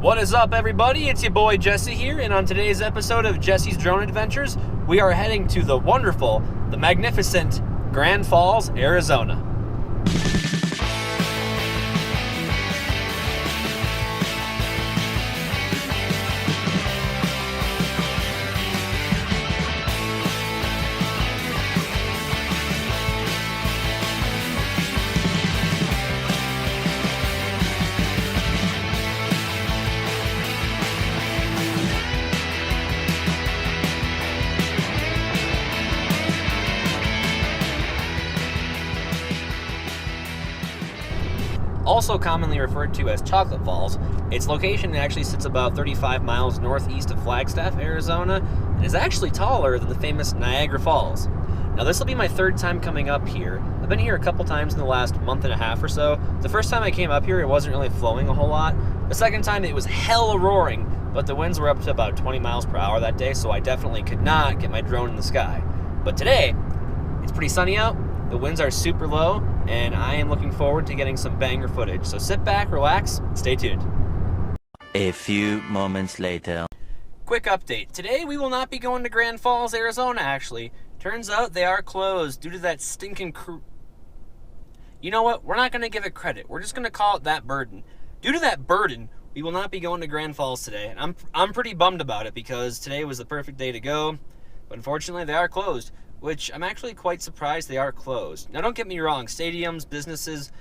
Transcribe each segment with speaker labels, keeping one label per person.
Speaker 1: What is up, everybody? It's your boy Jesse here, and on today's episode of Jesse's Drone Adventures, we are heading to the wonderful, the magnificent Grand Falls, Arizona. Also commonly referred to as Chocolate Falls, its location actually sits about 35 miles northeast of Flagstaff, Arizona, and is actually taller than the famous Niagara Falls. Now this will be my third time coming up here. I've been here a couple times in the last month and a half or so. The first time I came up here, it wasn't really flowing a whole lot. The second time, it was hella roaring, but the winds were up to about 20 miles per hour that day, so I definitely could not get my drone in the sky. But today, it's pretty sunny out, the winds are super low, and I am looking forward to getting some banger footage. So sit back, relax, stay tuned.
Speaker 2: A few moments later.
Speaker 1: Quick update. Today we will not be going to Grand Falls, Arizona, actually. Turns out they are closed due to that stinking You know what? We're not going to give it credit. We're just going to call it that burden. Due to that burden, we will not be going to Grand Falls today. And I'm pretty bummed about it because today was the perfect day to go. But unfortunately, they are closed, which I'm actually quite surprised they are closed. Now, don't get me wrong. Stadiums, businesses,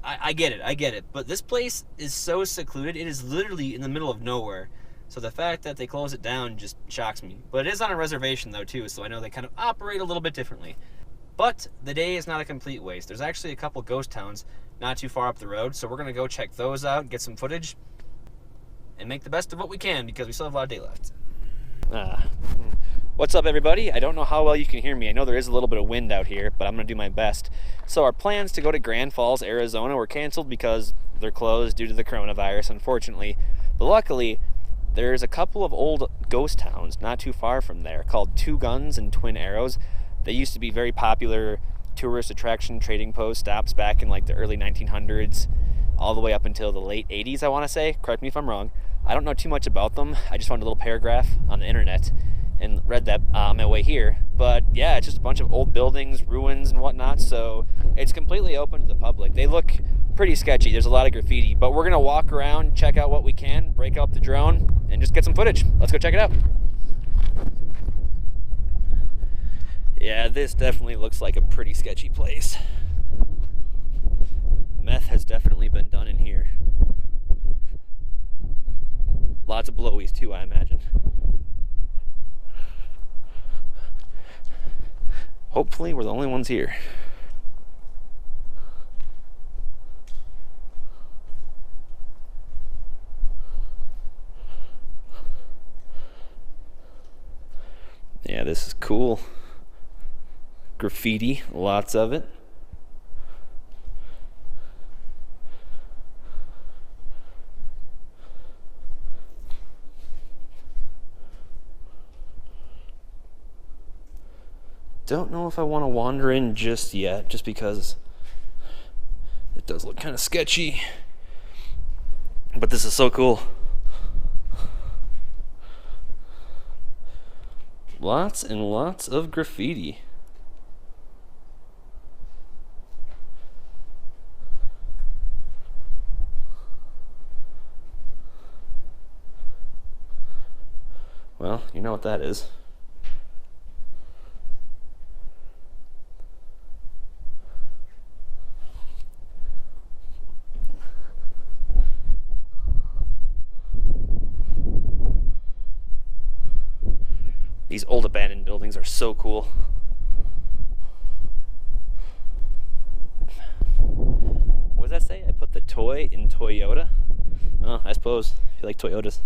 Speaker 1: I get it. But this place is so secluded. It is literally in the middle of nowhere. So the fact that they close it down just shocks me. But it is on a reservation, though, too, so I know they kind of operate a little bit differently. But the day is not a complete waste. There's actually a couple ghost towns not too far up the road, so we're going to go check those out, get some footage, and make the best of what we can, because we still have a lot of day left. What's up, everybody? I don't know how well you can hear me. I know there is a little bit of wind out here, but I'm going to do my best. So our plans to go to Grand Falls, Arizona were canceled because they're closed due to the coronavirus, unfortunately. But luckily, there's a couple of old ghost towns not too far from there called Two Guns and Twin Arrows. They used to be very popular tourist attraction trading post stops back in like the early 1900s, all the way up until the late 80s, I want to say. Correct me if I'm wrong. I don't know too much about them. I just found a little paragraph on the internet and read that on my way here. But yeah, it's just a bunch of old buildings, ruins and whatnot, so it's completely open to the public. They look pretty sketchy. There's a lot of graffiti, but we're gonna walk around, check out what we can, break out the drone, and just get some footage. Let's go check it out. Yeah, this definitely looks like a pretty sketchy place. Meth has definitely been done in here. Lots of blowies too, I imagine. Hopefully we're the only ones here. Yeah, this is cool. Graffiti, lots of it. Don't know if I want to wander in just yet, just because it does look kind of sketchy. But this is so cool. Lots and lots of graffiti. Well, you know what that is. These old abandoned buildings are so cool. What does that say? I put the toy in Toyota? Oh, I suppose, if you like Toyotas.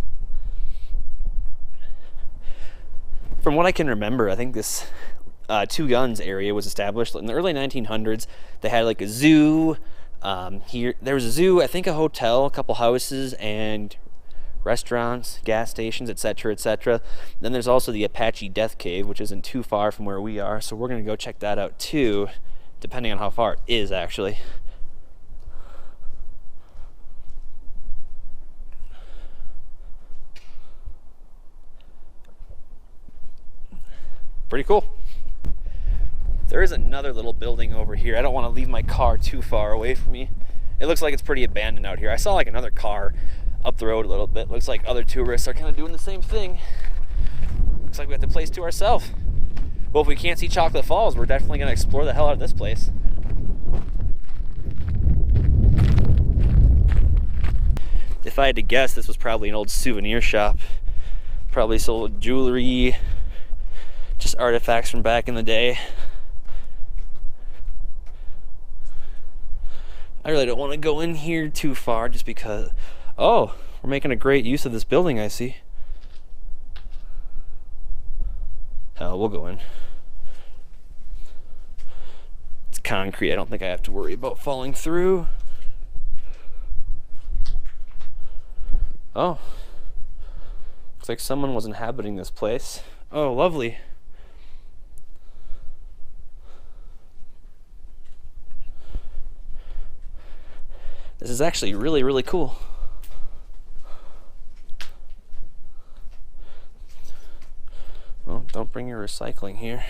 Speaker 1: From what I can remember, I think this Two Guns area was established in the early 1900s. They had like a zoo. Here there was a zoo, I think a hotel, a couple houses, and restaurants, gas stations, etc., etc. Then there's also the Apache Death Cave, which isn't too far from where we are, so we're going to go check that out too, depending on how far it is, actually. Pretty cool. There is another little building over here. I don't want to leave my car too far away from me. It looks like it's pretty abandoned out here. I saw like another car up the road a little bit. Looks like other tourists are kind of doing the same thing. Looks like we have the place to ourselves. Well, if we can't see Chocolate Falls, we're definitely going to explore the hell out of this place. If I had to guess, this was probably an old souvenir shop. Probably sold jewelry, just artifacts from back in the day. I really don't want to go in here too far just because... Oh, we're making a great use of this building, I see. Hell, we'll go in. It's concrete. I don't think I have to worry about falling through. Oh. Looks like someone was inhabiting this place. Oh, lovely. This is actually really, really cool. Well, don't bring your recycling here.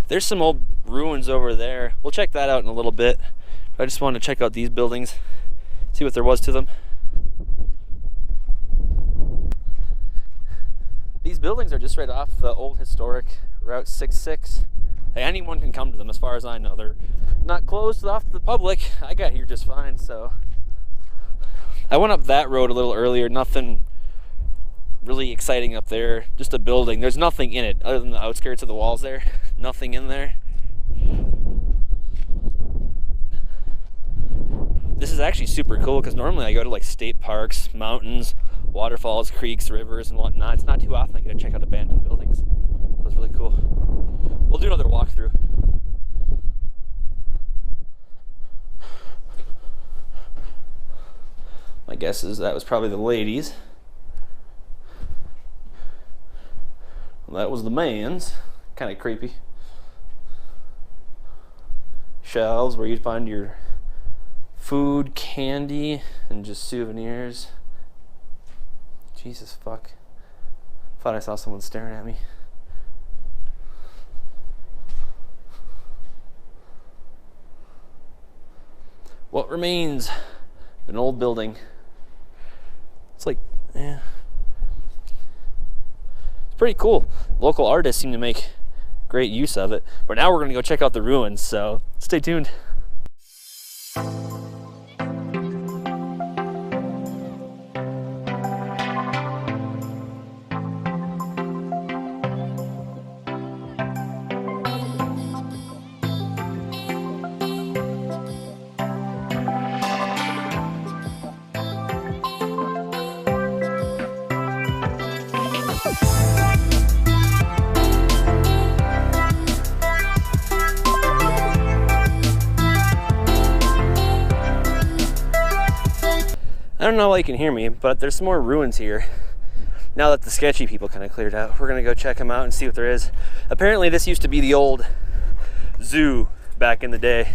Speaker 1: There's some old ruins over there. We'll check that out in a little bit. But I just wanted to check out these buildings, see what there was to them. These buildings are just right off the old historic Route 66. Hey, anyone can come to them as far as I know. They're not closed off to the public. I got here just fine, so. I went up that road a little earlier. Nothing really exciting up there. Just a building. There's nothing in it other than the outskirts of the walls there. Nothing in there. This is actually super cool because normally I go to like state parks, mountains, waterfalls, creeks, rivers, and whatnot. It's not too often I get to check out abandoned buildings. That's really cool. We'll do another walkthrough. My guess is that was probably the ladies. Well, that was the man's. Kind of creepy. Shelves where you'd find your food, candy, and just souvenirs. Jesus fuck. Thought I saw someone staring at me. What remains of an old building? It's like, yeah. It's pretty cool. Local artists seem to make great use of it. But now we're going to go check out the ruins, so stay tuned. I don't know why you can hear me, but there's some more ruins here. Now that the sketchy people kind of cleared out, we're gonna go check them out and see what there is. Apparently this used to be the old zoo back in the day.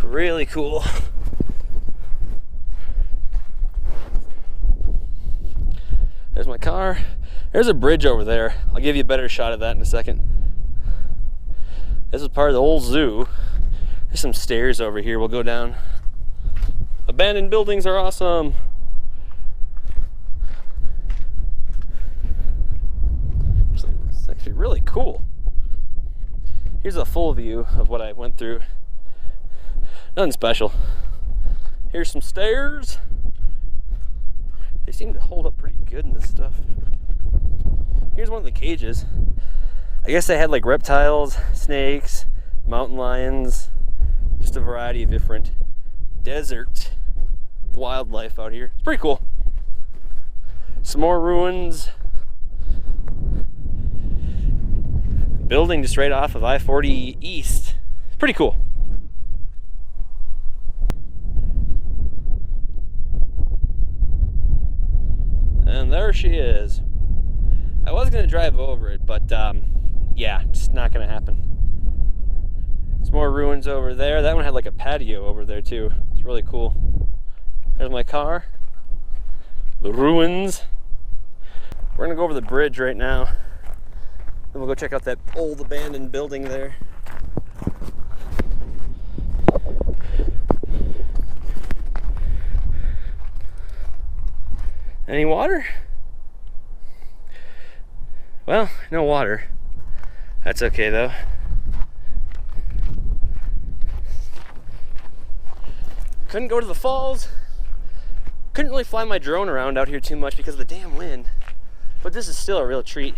Speaker 1: Really cool. There's my car. There's a bridge over there. I'll give you a better shot of that in a second. This is part of the old zoo. There's some stairs over here. We'll go down. Abandoned buildings are awesome. It's actually really cool. Here's a full view of what I went through. Nothing special. Here's some stairs. They seem to hold up pretty good in this stuff. Here's one of the cages. I guess they had like reptiles, snakes, mountain lions, just a variety of different desert wildlife out here. It's pretty cool. Some more ruins. Building just right off of I-40 East. It's pretty cool. And there she is. I was gonna drive over it, but yeah, just not gonna happen. There's more ruins over there. That one had like a patio over there too. It's really cool. There's my car. the ruins. We're gonna go over the bridge right now. Then we'll go check out that old abandoned building there. Any water? Well, no water. That's okay though. Couldn't go to the falls. Couldn't really fly my drone around out here too much because of the damn wind. But this is still a real treat.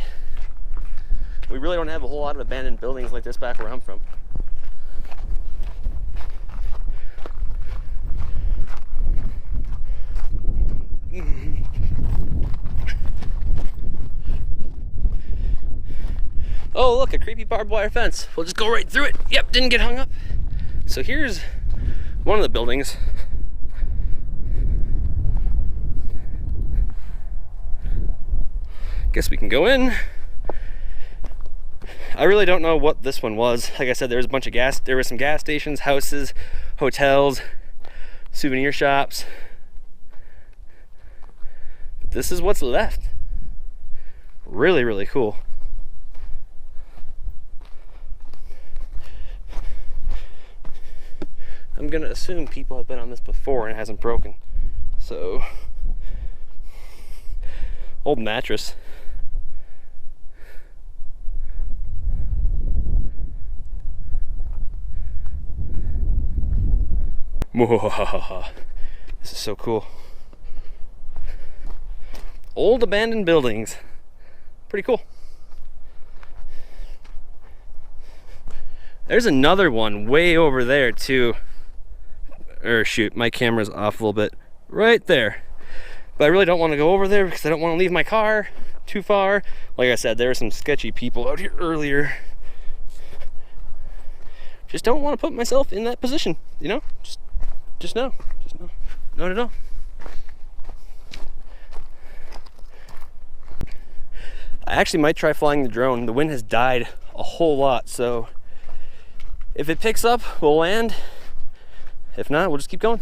Speaker 1: We really don't have a whole lot of abandoned buildings like this back where I'm from. Oh, look, a creepy barbed wire fence. We'll just go right through it. Yep, didn't get hung up. So here's one of the buildings. Guess we can go in. I really don't know what this one was. Like I said, there was a bunch of there were some gas stations, houses, hotels, souvenir shops. But this is what's left. Really, really cool. I'm gonna assume people have been on this before and it hasn't broken. So, old mattress. This is so cool. Old abandoned buildings. Pretty cool. There's another one way over there too. Or shoot, my camera's off a little bit. Right there. But I really don't want to go over there because I don't want to leave my car too far. Like I said, there were some sketchy people out here earlier. Just don't want to put myself in that position, you know? Just no. Just no. Not at all. I actually might try flying the drone. The wind has died a whole lot, so if it picks up, we'll land. If not, we'll just keep going.